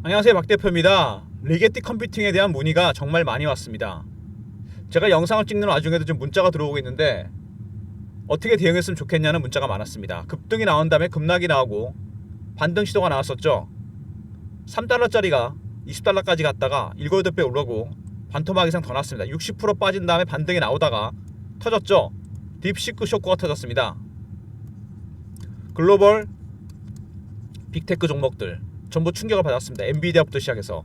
안녕하세요, 박 대표입니다. 리게티 컴퓨팅에 대한 문의가 정말 많이 왔습니다. 제가 영상을 찍는 와중에도 좀 문자가 들어오고 있는데 어떻게 대응했으면 좋겠냐는 문자가 많았습니다. 급등이 나온 다음에 급락이 나오고 반등 시도가 나왔었죠. 3달러짜리가 20달러까지 갔다가 7, 8배 오르고 반토막 이상 더 났습니다. 60% 빠진 다음에 반등이 나오다가 터졌죠. 딥시크 쇼크가 터졌습니다. 글로벌 빅테크 종목들 전부 충격을 받았습니다. 엔비디아부터 시작해서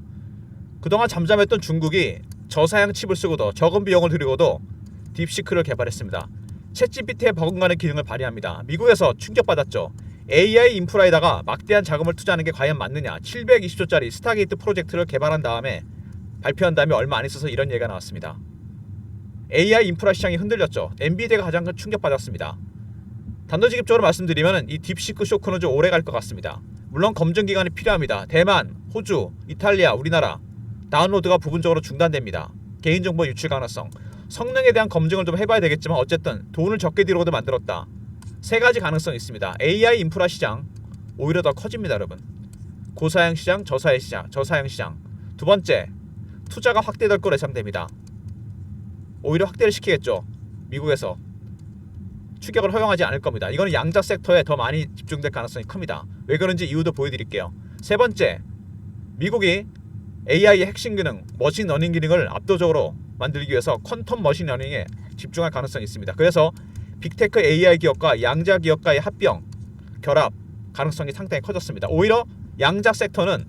그동안 잠잠했던 중국이 저사양 칩을 쓰고도 적은 비용을 들이고도 딥시크를 개발했습니다. 챗GPT의 버금가는 기능을 발휘합니다. 미국에서 충격받았죠. AI 인프라에다가 막대한 자금을 투자하는 게 과연 맞느냐. 720조짜리 스타게이트 프로젝트를 개발한 다음에 발표한 다음에 얼마 안 있어서 이런 얘기가 나왔습니다. AI 인프라 시장이 흔들렸죠. 엔비디아가 가장 큰 충격받았습니다. 단도직입적으로 말씀드리면 이 딥시크 쇼크는 좀 오래 갈 것 같습니다. 물론 검증 기간이 필요합니다. 대만, 호주, 이탈리아, 우리나라 다운로드가 부분적으로 중단됩니다. 개인정보 유출 가능성, 성능에 대한 검증을 좀 해봐야 되겠지만 어쨌든 돈을 적게 들여오도 만들었다. 세 가지 가능성이 있습니다. AI 인프라 시장 오히려 더 커집니다, 여러분. 고사양 시장, 저사양 시장. 두 번째, 투자가 확대될 거로 예상됩니다. 오히려 확대를 시키겠죠. 미국에서 추격을 허용하지 않을 겁니다. 이거는 양자 섹터에 더 많이 집중될 가능성이 큽니다. 왜 그런지 이유도 보여드릴게요. 세 번째, 미국이 AI의 핵심 기능, 머신러닝 기능을 압도적으로 만들기 위해서 퀀텀 머신러닝에 집중할 가능성이 있습니다. 그래서 빅테크 AI 기업과 양자 기업과의 합병, 결합 가능성이 상당히 커졌습니다. 오히려 양자 섹터는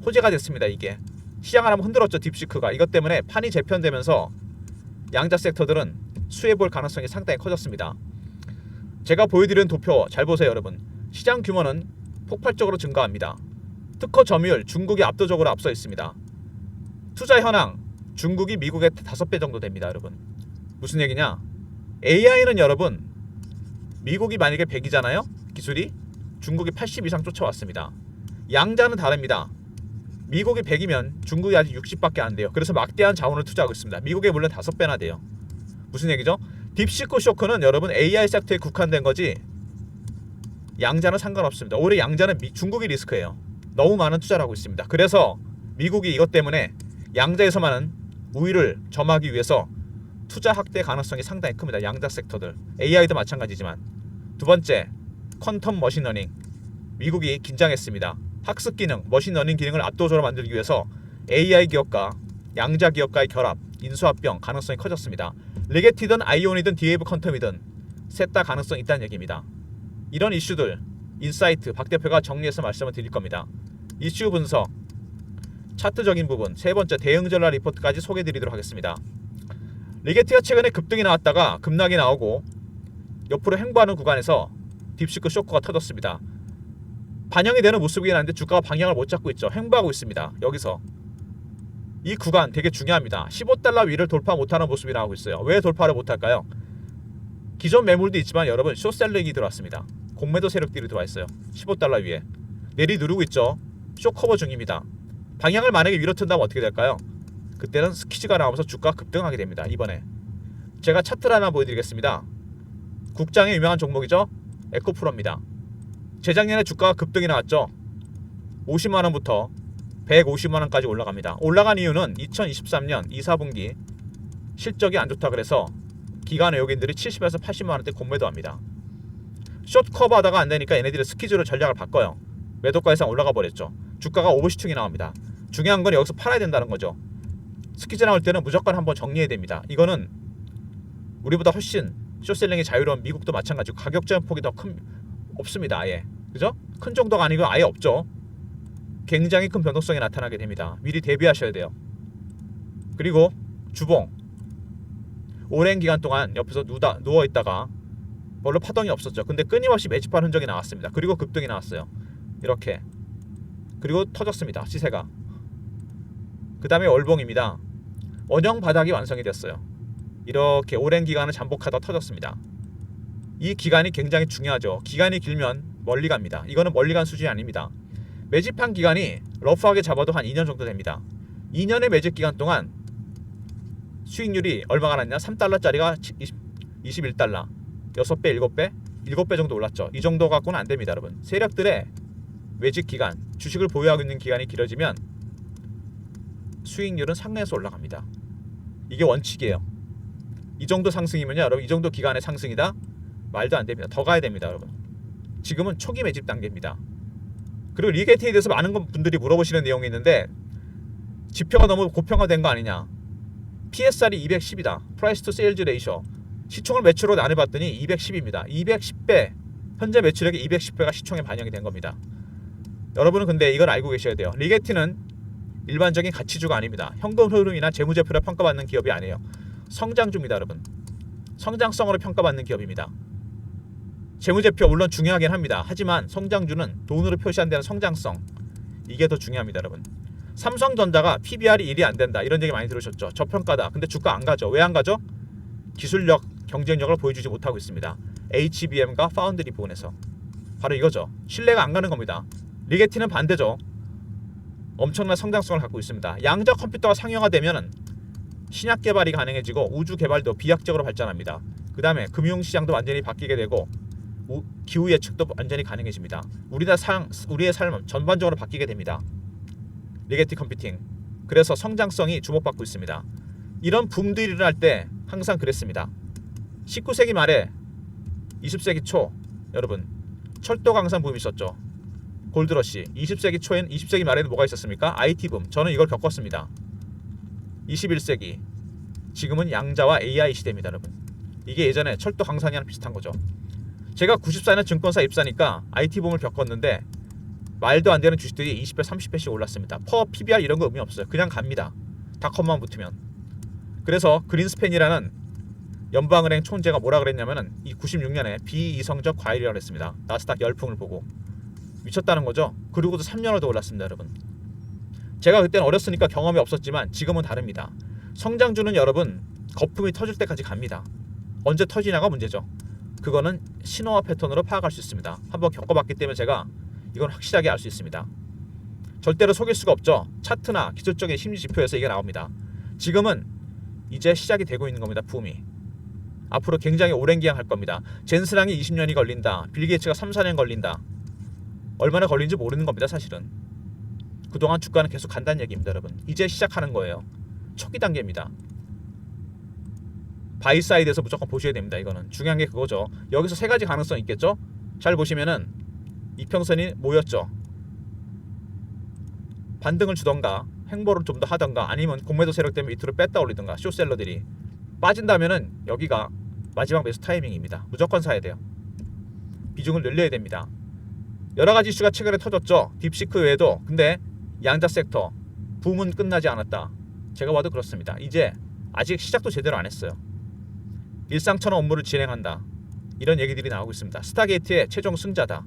호재가 됐습니다. 이게 시장을 한번 흔들었죠. 딥시크가. 이것 때문에 판이 재편되면서 양자 섹터들은 수혜볼 가능성이 상당히 커졌습니다. 제가 보여드리는 도표 잘 보세요, 여러분. 시장 규모는 폭발적으로 증가합니다. 특허 점유율 중국이 압도적으로 앞서 있습니다. 투자 현황 중국이 미국의 5배 정도 됩니다, 여러분. 무슨 얘기냐? AI는 여러분 미국이 만약에 100이잖아요. 기술이 중국이 80 이상 쫓아왔습니다. 양자는 다릅니다. 미국이 100이면 중국이 아직 60밖에 안 돼요. 그래서 막대한 자원을 투자하고 있습니다. 미국에 물론 5배나 돼요. 무슨 얘기죠? 딥시크 쇼크는 여러분 AI 섹터에 국한된 거지 양자는 상관없습니다. 오히려 양자는 중국이 리스크예요. 너무 많은 투자를 하고 있습니다. 그래서 미국이 이것 때문에 양자에서만은 우위를 점하기 위해서 투자 확대 가능성이 상당히 큽니다. 양자 섹터들. AI도 마찬가지지만. 두 번째, 퀀텀 머신러닝. 미국이 긴장했습니다. 학습 기능, 머신러닝 기능을 압도적으로 만들기 위해서 AI 기업과 양자 기업과의 결합, 인수합병 가능성이 커졌습니다. 리게티든 아이온이든 디웨이브 퀀텀이든 셋 다 가능성이 있다는 얘기입니다. 이런 이슈들 인사이트 박 대표가 정리해서 말씀을 드릴 겁니다. 이슈 분석, 차트적인 부분, 세 번째 대응 전략 리포트까지 소개해 드리도록 하겠습니다. 리게티가 최근에 급등이 나왔다가 급락이 나오고 옆으로 횡보하는 구간에서 딥시크 쇼크가 터졌습니다. 반영이 되는 모습이긴 한데 주가가 방향을 못 잡고 있죠. 횡보하고 있습니다. 여기서 이 구간 되게 중요합니다. 15달러 위를 돌파 못하는 모습이 나오고 있어요. 왜 돌파를 못할까요? 기존 매물도 있지만 여러분 숏셀링이 들어왔습니다. 공매도 세력들이 들어와 있어요. 15달러 위에 내리 누르고 있죠. 숏커버 중입니다. 방향을 만약에 위로 튼다면 어떻게 될까요? 그때는 스키즈가 나오면서 주가가 급등하게 됩니다. 이번에 제가 차트를 하나 보여드리겠습니다. 국장의 유명한 종목이죠. 에코프로입니다. 재작년에 주가가 급등이 나왔죠. 50만원부터 150만원까지 올라갑니다. 올라간 이유는 2023년 2, 4분기 실적이 안 좋다 그래서 기관 외국인들이 70에서 80만원대 공매도합니다. 숏 커버 하다가 안 되니까 얘네들이 스키즈로 전략을 바꿔요. 매도가 이상 올라가 버렸죠. 주가가 오버슈팅이 나옵니다. 중요한 건 여기서 팔아야 된다는 거죠. 스키즈 나올 때는 무조건 한번 정리해야 됩니다. 이거는 우리보다 훨씬 숏셀링이 자유로운 미국도 마찬가지고 가격 제한 폭이 더 없습니다. 아예. 그죠? 큰 정도가 아니고 아예 없죠. 굉장히 큰 변동성이 나타나게 됩니다. 미리 대비하셔야 돼요. 그리고 주봉 오랜 기간 동안 옆에서 누워있다가 별로 파동이 없었죠. 근데 끊임없이 매집한 흔적이 나왔습니다. 그리고 급등이 나왔어요. 이렇게. 그리고 터졌습니다. 시세가. 그 다음에 월봉입니다. 원형 바닥이 완성이 됐어요. 이렇게 오랜 기간을 잠복하다 터졌습니다. 이 기간이 굉장히 중요하죠. 기간이 길면 멀리 갑니다. 이거는 멀리 간 수준이 아닙니다. 매집한 기간이 러프하게 잡아도 한 2년 정도 됩니다. 2년의 매집 기간 동안 수익률이 얼마가 났냐? 3달러짜리가 21달러 6배, 7배? 7배 정도 올랐죠. 이 정도 갖고는 안 됩니다, 여러분. 세력들의 매집 기간, 주식을 보유하고 있는 기간이 길어지면 수익률은 상내에서 올라갑니다. 이게 원칙이에요. 이 정도 상승이면요, 여러분, 이 정도 기간의 상승이다? 말도 안 됩니다. 더 가야 됩니다, 여러분. 지금은 초기 매집 단계입니다. 그리고 리게이트에 대해서 많은 분들이 물어보시는 내용이 있는데, 지표가 너무 고평가된 거 아니냐. PSR이 210이다. 프라이스 투 세일즈 레이셔. 시총을 매출로 나눠봤더니 210입니다. 210배. 현재 매출액의 210배가 시총에 반영이 된 겁니다. 여러분은 근데 이걸 알고 계셔야 돼요. 리게이트는 일반적인 가치주가 아닙니다. 현금 흐름이나 재무제표로 평가받는 기업이 아니에요. 성장주입니다, 여러분. 성장성으로 평가받는 기업입니다. 재무제표 물론 중요하긴 합니다. 하지만 성장주는 돈으로 표시 안 되는 성장성, 이게 더 중요합니다, 여러분. 삼성전자가 PBR이 1이 안 된다, 이런 얘기 많이 들으셨죠. 저평가다. 근데 주가 안 가죠. 왜 안 가죠? 기술력, 경쟁력을 보여주지 못하고 있습니다. HBM과 파운드리 부분에서. 바로 이거죠. 신뢰가 안 가는 겁니다. 리게티는 반대죠. 엄청난 성장성을 갖고 있습니다. 양자 컴퓨터가 상용화되면 신약 개발이 가능해지고 우주 개발도 비약적으로 발전합니다. 그 다음에 금융시장도 완전히 바뀌게 되고 기후 예측도 완전히 가능해집니다. 우리의 삶은 전반적으로 바뀌게 됩니다. 리게티 컴퓨팅. 그래서 성장성이 주목받고 있습니다. 이런 붐들이 일어날 때 항상 그랬습니다. 19세기 말에 20세기 초, 여러분, 철도 강산 붐이 있었죠. 골드러시. 20세기 말에는 뭐가 있었습니까? IT 붐. 저는 이걸 겪었습니다. 21세기. 지금은 양자와 AI 시대입니다, 여러분. 이게 예전에 철도 강산이랑 비슷한 거죠. 제가 94년 증권사 입사니까 IT 붐을 겪었는데 말도 안 되는 주식들이 20배, 30배씩 올랐습니다. 퍼, PBR 이런 거 의미 없어요. 그냥 갑니다. 닷컴만 붙으면. 그래서 그린스팬이라는 연방은행 총재가 뭐라 그랬냐면은 이 96년에 비이성적 과열이라고 했습니다. 나스닥 열풍을 보고. 미쳤다는 거죠. 그리고도 3년을 더 올랐습니다, 여러분. 제가 그때는 어렸으니까 경험이 없었지만 지금은 다릅니다. 성장주는 여러분 거품이 터질 때까지 갑니다. 언제 터지냐가 문제죠. 그거는 신호와 패턴으로 파악할 수 있습니다. 한번 겪어봤기 때문에 제가 이건 확실하게 알 수 있습니다. 절대로 속일 수가 없죠. 차트나 기술적인 심리지표에서 이게 나옵니다. 지금은 이제 시작이 되고 있는 겁니다. 붐이. 앞으로 굉장히 오랜 기간 할 겁니다. 젠스랑이 20년이 걸린다. 빌 게이츠가 3, 4년 걸린다. 얼마나 걸린지 모르는 겁니다, 사실은. 그동안 주가는 계속 간다는 얘기입니다, 여러분. 이제 시작하는 거예요. 초기 단계입니다. 바이 사이드에서 무조건 보셔야 됩니다. 이거는 중요한 게 그거죠. 여기서 세 가지 가능성이 있겠죠. 잘 보시면은 이평선이 모였죠. 반등을 주던가 횡보를 좀 더 하던가 아니면 공매도 세력 때문에 밑으로 뺐다 올리던가 숏셀러들이 빠진다면은 여기가 마지막 매수 타이밍입니다. 무조건 사야 돼요. 비중을 늘려야 됩니다. 여러 가지 이슈가 최근에 터졌죠. 딥시크 외에도. 근데 양자 섹터 붐은 끝나지 않았다. 제가 봐도 그렇습니다. 이제 아직 시작도 제대로 안 했어요. 일상처럼 업무를 진행한다. 이런 얘기들이 나오고 있습니다. 스타게이트의 최종 승자다.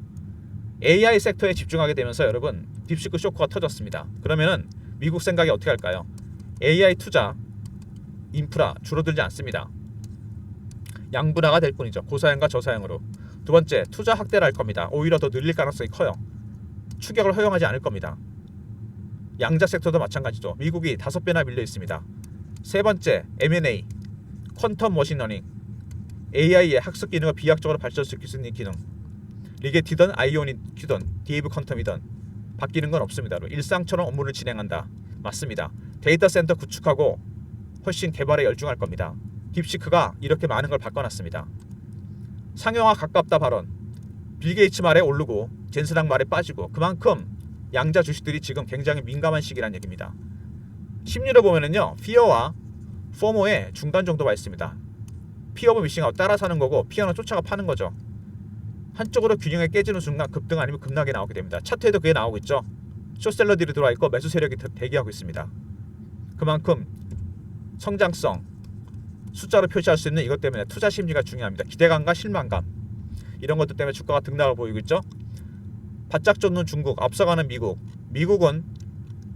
AI 섹터에 집중하게 되면서 여러분 딥시크 쇼크가 터졌습니다. 그러면은 미국 생각이 어떻게 할까요? AI 투자, 인프라 줄어들지 않습니다. 양분화가 될 뿐이죠. 고사양과 저사양으로. 두 번째, 투자 확대를 할 겁니다. 오히려 더 늘릴 가능성이 커요. 추격을 허용하지 않을 겁니다. 양자 섹터도 마찬가지죠. 미국이 5배나 밀려 있습니다. 세 번째, M&A, 퀀텀 머신러닝, AI의 학습 기능을 비약적으로 발전시킬 수 있는 기능. 리게티든 아이오닉이든 디에이브 퀀텀이든 바뀌는 건 없습니다. 일상처럼 업무를 진행한다. 맞습니다. 데이터 센터 구축하고 훨씬 개발에 열중할 겁니다. 딥시크가 이렇게 많은 걸 바꿔놨습니다. 상용화 가깝다 발언. 빌 게이츠 말에 오르고 젠스랑 말에 빠지고 그만큼 양자 주식들이 지금 굉장히 민감한 시기란 얘기입니다. 심리로 보면은요, 피어와 포모의 중간 정도가 있습니다. 피어 오브 미싱아웃 따라 사는 거고 피어는 쫓아가 파는 거죠. 한쪽으로 균형이 깨지는 순간 급등 아니면 급락이 나오게 됩니다. 차트에도 그게 나오고 있죠. 숏셀러들이 들어와 있고 매수 세력이 대기하고 있습니다. 그만큼 성장성, 숫자로 표시할 수 있는 이것 때문에 투자 심리가 중요합니다. 기대감과 실망감, 이런 것들 때문에 주가가 등락을 보이고 있죠. 바짝 쫓는 중국, 앞서가는 미국. 미국은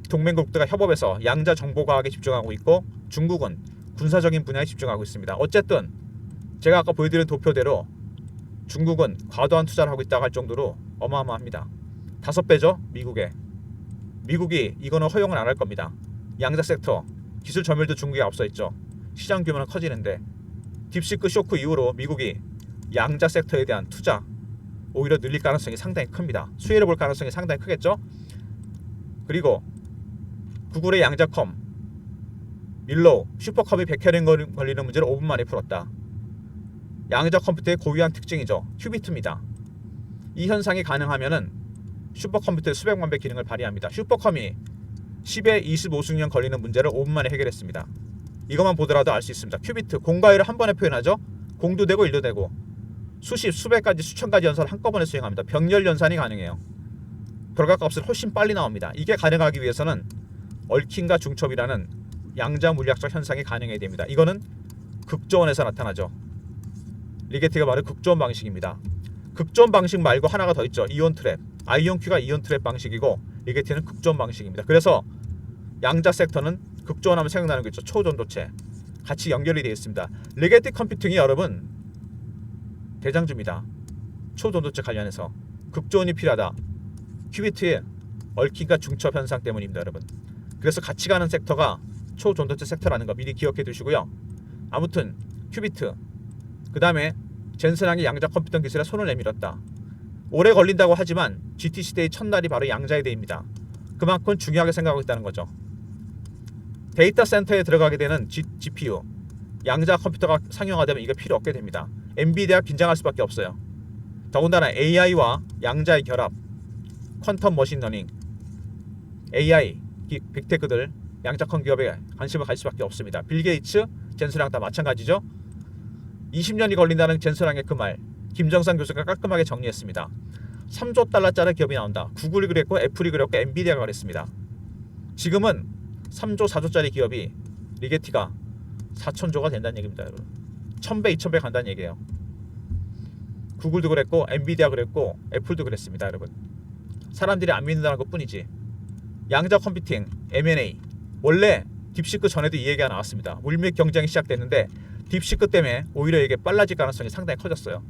동맹국들과 협업해서 양자 정보과학에 집중하고 있고 중국은 군사적인 분야에 집중하고 있습니다. 어쨌든 제가 아까 보여드린 도표대로 중국은 과도한 투자를 하고 있다고 할 정도로 어마어마합니다. 5배죠, 미국에. 미국이 이거는 허용을 안 할 겁니다. 양자 섹터, 기술 점유율도 중국에 앞서 있죠. 시장 규모는 커지는데 딥시크 쇼크 이후로 미국이 양자 섹터에 대한 투자, 오히려 늘릴 가능성이 상당히 큽니다. 수혜를 볼 가능성이 상당히 크겠죠. 그리고 구글의 양자컴, 밀로우, 슈퍼컴이 100캐릭 걸리는 문제를 5분 만에 풀었다. 양자 컴퓨터의 고유한 특징이죠. 큐비트입니다. 이 현상이 가능하면은 슈퍼컴퓨터의 수백만 배 기능을 발휘합니다. 슈퍼컴이 10에 25승년 걸리는 문제를 5분 만에 해결했습니다. 이것만 보더라도 알 수 있습니다. 큐비트, 공과 의를 한 번에 표현하죠. 공도 되고 일도 되고 수십, 수백 가지, 수천 가지 연산을 한꺼번에 수행합니다. 병렬 연산이 가능해요. 결과값을 훨씬 빨리 나옵니다. 이게 가능하기 위해서는 얽힘과 중첩이라는 양자 물리학적 현상이 가능해야 됩니다. 이거는 극조원에서 나타나죠. 리게티가 말한 극조원 방식입니다. 극조원 방식 말고 하나가 더 있죠. 이온 트랩. 아이온큐가 이온 트랩 방식이고 리게티는 극조원 방식입니다. 그래서 양자 섹터는 극조원하면 생각나는 거 있죠. 초전도체. 같이 연결이 되어 있습니다. 리게티 컴퓨팅이 여러분 대장주입니다. 초전도체 관련해서 극조원이 필요하다. 큐비트의 얽힘과 중첩 현상 때문입니다, 여러분. 그래서 같이 가는 섹터가 초전도체 섹터라는 거 미리 기억해 두시고요. 아무튼 큐비트, 그 다음에 젠슨항이 양자 컴퓨터 기술에 손을 내밀었다. 오래 걸린다고 하지만 GT 시대의 첫날이 바로 양자의 대입니다. 그만큼 중요하게 생각하고 있다는 거죠. 데이터 센터에 들어가게 되는 GPU, 양자 컴퓨터가 상용화되면 이게 필요 없게 됩니다. 엔비디아가 긴장할 수밖에 없어요. 더군다나 AI와 양자의 결합, 퀀텀 머신러닝, AI, 빅테크들, 양자컴 기업에 관심을 갈 수밖에 없습니다. 빌 게이츠, 젠슨항 다 마찬가지죠. 20년이 걸린다는 젠슨항의 그 말, 김정상 교수가 깔끔하게 정리했습니다. 3조 달러짜리 기업이 나온다. 구글이 그랬고 애플이 그랬고 엔비디아가 그랬습니다. 지금은 3조 4조짜리 기업이 리게티가 4천조가 된다는 얘기입니다, 여러분. 1000배 2000배 간다는 얘기예요. 구글도 그랬고 엔비디아 그랬고 애플도 그랬습니다, 여러분. 사람들이 안 믿는다는 것뿐이지. 양자 컴퓨팅, M&A. 원래 딥시크 전에도 이 얘기가 나왔습니다. 물밑 경쟁이 시작됐는데 딥시크 때문에 오히려 이게 빨라질 가능성이 상당히 커졌어요.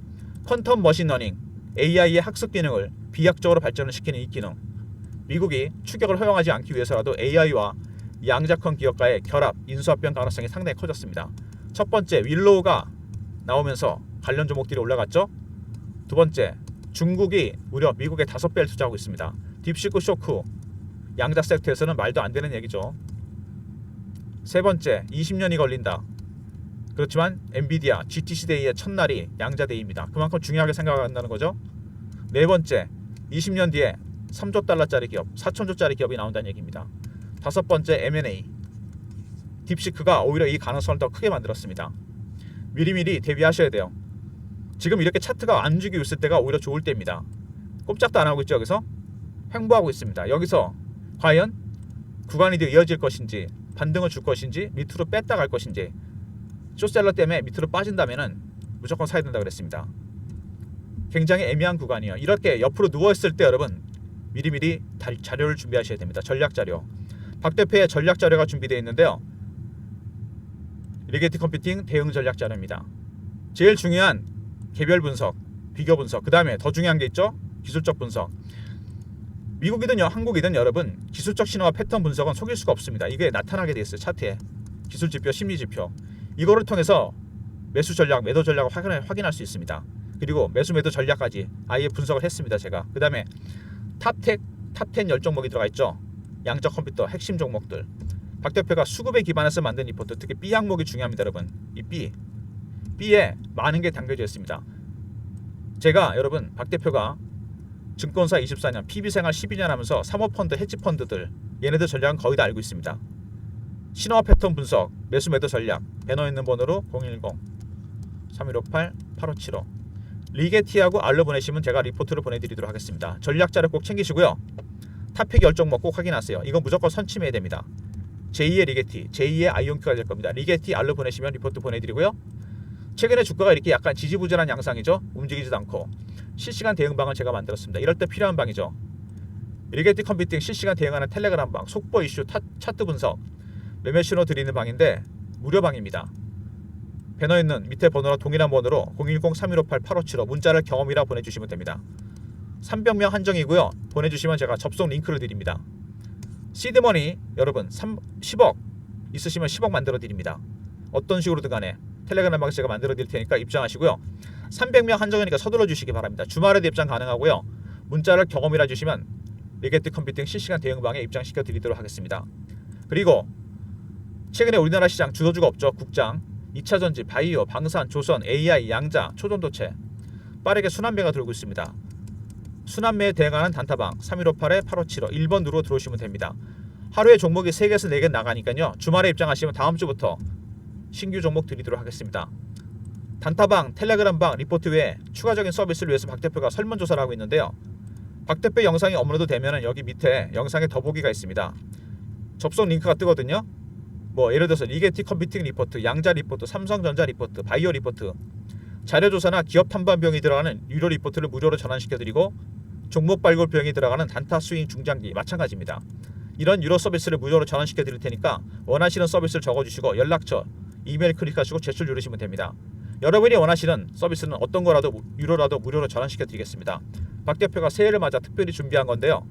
퀀텀 머신러닝, AI의 학습 기능을 비약적으로 발전을 시키는 이 기능. 미국이 추격을 허용하지 않기 위해서라도 AI와 양자컴 기업과의 결합, 인수합병 가능성이 상당히 커졌습니다. 첫 번째, 윌로우가 나오면서 관련 종목들이 올라갔죠. 두 번째, 중국이 무려 미국의 5배를 투자하고 있습니다. 딥시크 쇼크, 양자 섹터에서는 말도 안 되는 얘기죠. 세 번째, 20년이 걸린다. 그렇지만 엔비디아, GT 시대의 첫날이 양자대입니다. 그만큼 중요하게 생각한다는 거죠. 네 번째, 20년 뒤에 3조 달러짜리 기업, 4천조짜리 기업이 나온다는 얘기입니다. 다섯 번째, M&A. 딥시크가 오히려 이 가능성을 더 크게 만들었습니다. 미리미리 대비하셔야 돼요. 지금 이렇게 차트가 안 움직이고 있을 때가 오히려 좋을 때입니다. 꼼짝도 안 하고 있죠. 여기서 횡보하고 있습니다. 여기서 과연 구간이 이어질 것인지, 반등을 줄 것인지, 밑으로 뺐다 갈 것인지. 쇼셀러 때문에 밑으로 빠진다면은 무조건 사야 된다 그랬습니다. 굉장히 애매한 구간이에요. 이렇게 옆으로 누워있을 때 여러분 미리미리 자료를 준비하셔야 됩니다. 전략 자료. 박 대표의 전략 자료가 준비되어 있는데요. 리게티 컴퓨팅 대응 전략 자료입니다. 제일 중요한 개별 분석, 비교 분석, 그 다음에 더 중요한 게 있죠. 기술적 분석. 미국이든 한국이든 여러분 기술적 신호와 패턴 분석은 속일 수가 없습니다. 이게 나타나게 돼 있어요. 차트에. 기술 지표, 심리 지표. 이거를 통해서 매수 전략, 매도 전략을 확인할 수 있습니다. 그리고 매수 매도 전략까지 아예 분석을 했습니다. 제가. 그 다음에 탑10 10종목이 들어가 있죠. 양자 컴퓨터 핵심 종목들. 박 대표가 수급에 기반해서 만든 리포트, 특히 B 항목이 중요합니다. 여러분. 이 B에 많은 게 담겨져 있습니다. 제가 여러분 박 대표가 증권사 24년, PB생활 12년 하면서 사모펀드, 헤지펀드들 얘네들 전략은 거의 다 알고 있습니다. 신호와 패턴 분석, 매수 매도 전략, 배너 있는 번호로 010-3158-8575 리게티하고 알로 보내시면 제가 리포트를 보내드리도록 하겠습니다. 전략 자료 꼭 챙기시고요. 탑픽 10종목 꼭 확인하세요. 이건 무조건 선침해야 됩니다. 제2의 리게티, 제2의 아이온큐가 될 겁니다. 리게티 알로 보내시면 리포트 보내드리고요. 최근에 주가가 이렇게 약간 지지부진한 양상이죠. 움직이지도 않고. 실시간 대응방을 제가 만들었습니다. 이럴 때 필요한 방이죠. 리게티 컴퓨팅 실시간 대응하는 텔레그램 방, 속보 이슈, 차트 분석, 매매 신호 드리는 방인데 무료 방입니다. 배너 있는 밑에 번호와 동일한 번호로 010-3158-8575 문자를 경험이라 보내주시면 됩니다. 300명 한정이고요. 보내주시면 제가 접속 링크를 드립니다. 시드머니 여러분 10억 있으시면 10억 만들어 드립니다. 어떤 식으로든 간에 텔레그램 방에서 제가 만들어 드릴 테니까 입장하시고요. 300명 한정이니까 서둘러 주시기 바랍니다. 주말에도 입장 가능하고요. 문자를 경험이라 주시면 리게트 컴퓨팅 실시간 대응방에 입장시켜 드리도록 하겠습니다. 그리고 최근에 우리나라 시장 주도주가 없죠. 국장, 2차전지, 바이오, 방산, 조선, AI, 양자, 초전도체 빠르게 순환매가 들고 있습니다. 순환매에 대응하는 단타방 3158-8575 1번 누르고 들어오시면 됩니다. 하루에 종목이 3개에서 4개 나가니까요. 주말에 입장하시면 다음 주부터 신규 종목 드리도록 하겠습니다. 단타방, 텔레그램방, 리포트 외에 추가적인 서비스를 위해서 박 대표가 설문조사를 하고 있는데요. 박 대표 영상이 업로드 되면 여기 밑에 영상에 더보기가 있습니다. 접속 링크가 뜨거든요. 뭐 예를 들어서 리게티 컴퓨팅 리포트, 양자 리포트, 삼성전자 리포트, 바이오 리포트, 자료조사나 기업 탐방 비용이 들어가는 유료 리포트를 무료로 전환시켜드리고 종목 발굴 비용이 들어가는 단타 스윙 중장기 마찬가지입니다. 이런 유료 서비스를 무료로 전환시켜 드릴 테니까 원하시는 서비스를 적어주시고 연락처, 이메일 클릭하시고 제출 누르시면 됩니다. 여러분이 원하시는 서비스는 어떤 거라도 유료라도 무료로 전환시켜 드리겠습니다. 박 대표가 새해를 맞아 특별히 준비한 건데요.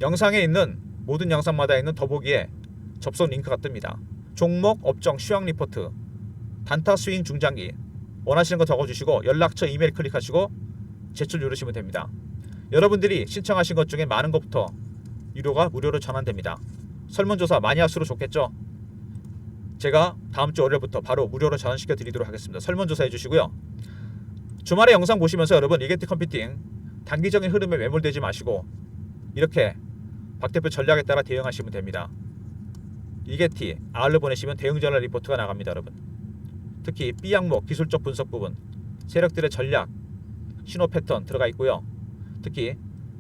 영상에 있는 모든 영상마다 있는 더보기에 접속 링크가 뜹니다. 종목, 업종, 시황 리포트, 단타 스윙 중장기 원하시는 거 적어주시고 연락처, 이메일 클릭하시고 제출 누르시면 됩니다. 여러분들이 신청하신 것 중에 많은 것부터 유료가 무료로 전환됩니다. 설문조사 많이 할수록 좋겠죠? 제가 다음 주 월요일부터 바로 무료로 전환시켜 드리도록 하겠습니다. 설문조사 해주시고요. 주말에 영상 보시면서 여러분 리게트 컴퓨팅 단기적인 흐름에 매몰되지 마시고 이렇게 박 대표 전략에 따라 대응하시면 됩니다. 리게티 R로 보내시면 대응 전략 리포트가 나갑니다. 여러분 특히 B 항목 기술적 분석 부분 세력들의 전략 신호 패턴 들어가 있고요. 특히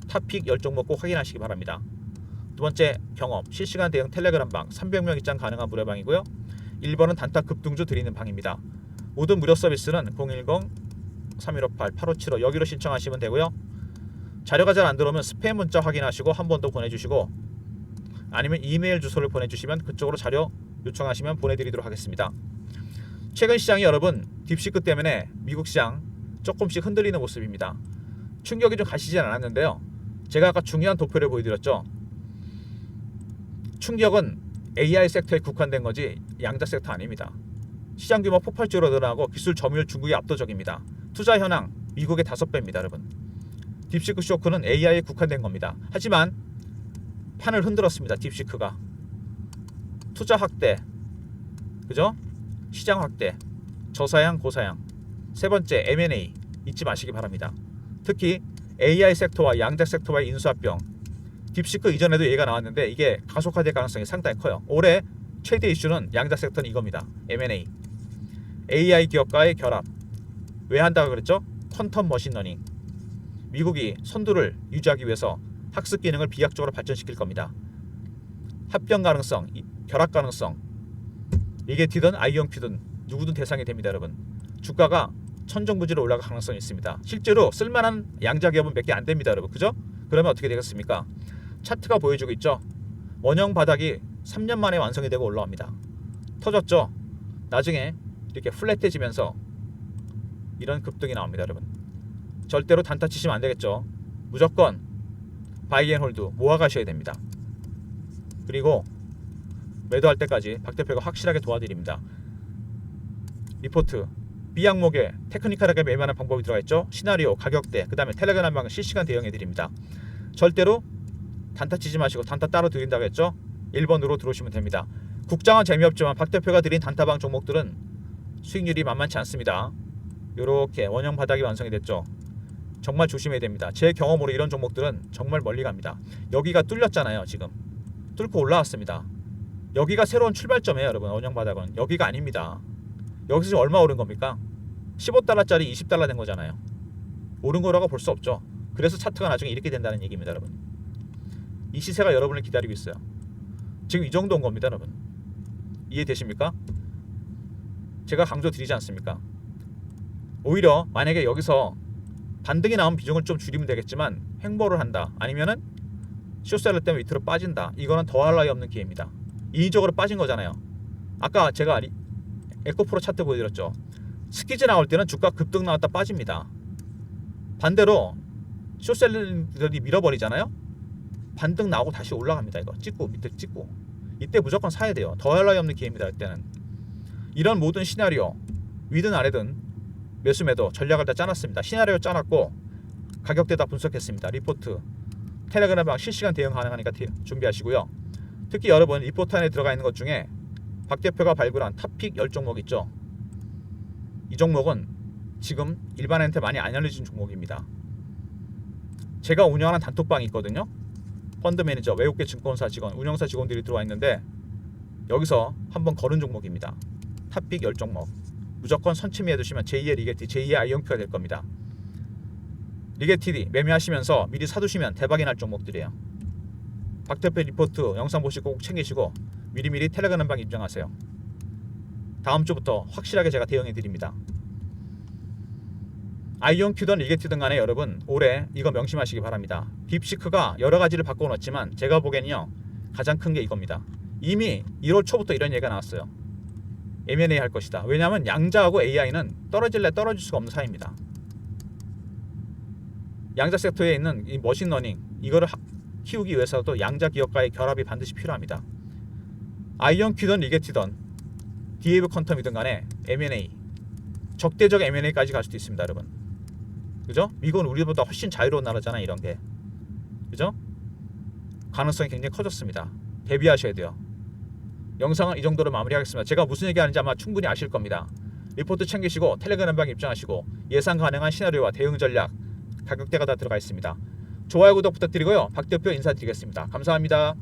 탑픽 10종목 꼭 확인하시기 바랍니다. 두 번째 경험 실시간 대응 텔레그램방 300명 입장 가능한 무료방이고요. 1번은 단타 급등주 드리는 방입니다. 모든 무료 서비스는 010-3158-8575 여기로 신청하시면 되고요. 자료가 잘 안 들어오면 스팸 문자 확인하시고 한 번 더 보내주시고 아니면 이메일 주소를 보내주시면 그쪽으로 자료 요청하시면 보내드리도록 하겠습니다. 최근 시장이 여러분 딥시크 때문에 미국 시장 조금씩 흔들리는 모습입니다. 충격이 좀 가시진 않았는데요. 제가 아까 중요한 도표를 보여드렸죠. 충격은 AI 섹터에 국한된 거지 양자 섹터 아닙니다. 시장 규모 폭발적으로 늘어나고 기술 점유율 중국이 압도적입니다. 투자 현황 미국의 5배입니다. 여러분 딥시크 쇼크는 AI에 국한된 겁니다. 하지만 판을 흔들었습니다. 딥시크가 투자 확대, 그죠? 시장 확대, 저사양 고사양. 세 번째 M&A 잊지 마시기 바랍니다. 특히 AI 섹터와 양자 섹터와의 인수합병 딥시크 이전에도 얘기가 나왔는데 이게 가속화될 가능성이 상당히 커요. 올해 최대 이슈는 양자 섹터는 이겁니다. M&A AI 기업과의 결합. 왜 한다고 그랬죠? 퀀텀 머신러닝. 미국이 선두를 유지하기 위해서 학습 기능을 비약적으로 발전시킬 겁니다. 합병 가능성, 결합 가능성 리게티든 아이온큐든 누구든 대상이 됩니다. 여러분 주가가 천정부지로 올라갈 가능성이 있습니다. 실제로 쓸만한 양자 기업은 몇 개 안 됩니다. 여러분 그죠? 그러면 어떻게 되겠습니까? 차트가 보여주고 있죠. 원형 바닥이 3년 만에 완성이 되고 올라옵니다. 터졌죠? 나중에 이렇게 플랫해지면서 이런 급등이 나옵니다. 여러분 절대로 단타 치시면 안 되겠죠. 무조건 바이앤홀드 모아 가셔야 됩니다. 그리고 매도할 때까지 박 대표가 확실하게 도와드립니다. 리포트 B 항목에 테크니컬하게 매매하는 방법이 들어가 있죠. 시나리오, 가격대, 그 다음에 텔레그램방 실시간 대응해 드립니다. 절대로 단타 치지 마시고 단타 따로 드린다고 했죠. 1번으로 들어오시면 됩니다. 국장은 재미없지만 박 대표가 드린 단타방 종목들은 수익률이 만만치 않습니다. 이렇게 원형 바닥이 완성이 됐죠. 정말 조심해야 됩니다. 제 경험으로 이런 종목들은 정말 멀리 갑니다. 여기가 뚫렸잖아요. 지금 뚫고 올라왔습니다. 여기가 새로운 출발점이에요. 여러분 원형 바닥은 여기가 아닙니다. 여기서 지금 얼마 오른 겁니까? 15달러짜리 20달러 된 거잖아요. 오른 거라고 볼 수 없죠. 그래서 차트가 나중에 이렇게 된다는 얘기입니다. 여러분 이 시세가 여러분을 기다리고 있어요. 지금 이 정도인 겁니다. 여러분 이해되십니까? 제가 강조 드리지 않습니까? 오히려 만약에 여기서 반등이 나온 비중을 좀 줄이면 되겠지만 횡보를 한다 아니면은 쇼셀러 때문에 밑으로 빠진다, 이거는 더할 나위 없는 기회입니다. 인위적으로 빠진 거잖아요. 아까 제가 에코프로 차트 보여드렸죠. 스키즈 나올 때는 주가 급등 나왔다 빠집니다. 반대로 쇼셀러들이 밀어버리잖아요. 반등 나오고 다시 올라갑니다. 이거 찍고 밑에 찍고 이때 무조건 사야 돼요. 더할 나위 없는 기회입니다. 이때는 이런 모든 시나리오 위든 아래든 매수 매도 전략을 다 짜놨습니다. 시나리오 짜놨고 가격대 다 분석했습니다. 리포트 텔레그램방 실시간 대응 가능하니까 준비하시고요. 특히 여러분 리포트 안에 들어가 있는 것 중에 박 대표가 발굴한 탑픽 10종목 있죠. 이 종목은 지금 일반인한테 많이 안 알려진 종목입니다. 제가 운영하는 단톡방이 있거든요. 펀드 매니저, 외국계 증권사 직원, 운영사 직원들이 들어와 있는데 여기서 한번 거른 종목입니다. 탑픽 10종목. 무조건 선침해 두시면 제2의 리게티, 제2의 아이언큐가 될 겁니다. 리게티디 매매하시면서 미리 사두시면 대박이 날 종목들이에요. 박 대표 리포트 영상 보시고 꼭 챙기시고 미리미리 텔레그램 방 입장하세요. 다음 주부터 확실하게 제가 대응해 드립니다. 아이언큐든 리게티든 간에 여러분 올해 이거 명심하시기 바랍니다. 딥시크가 여러 가지를 바꿔놓았지만 제가 보기에는요 가장 큰 게 이겁니다. 이미 1월 초부터 이런 얘기가 나왔어요. M&A 할 것이다. 왜냐하면 양자하고 AI는 떨어질래 떨어질 수가 없는 사이입니다. 양자 섹터에 있는 이 머신러닝 이거를 키우기 위해서도 양자 기업과의 결합이 반드시 필요합니다. 아이언큐든 리게티든 디에이브 퀀텀이든 간에 M&A 적대적 M&A까지 갈 수도 있습니다, 여러분. 그죠? 미국은 우리보다 훨씬 자유로운 나라잖아요, 이런 게. 그죠? 가능성이 굉장히 커졌습니다. 대비하셔야 돼요. 영상은 이 정도로 마무리하겠습니다. 제가 무슨 얘기하는지 아마 충분히 아실 겁니다. 리포트 챙기시고 텔레그램 방 입장하시고 예상 가능한 시나리오와 대응 전략 가격대가 다 들어가 있습니다. 좋아요 구독 부탁드리고요. 박 대표 인사드리겠습니다. 감사합니다.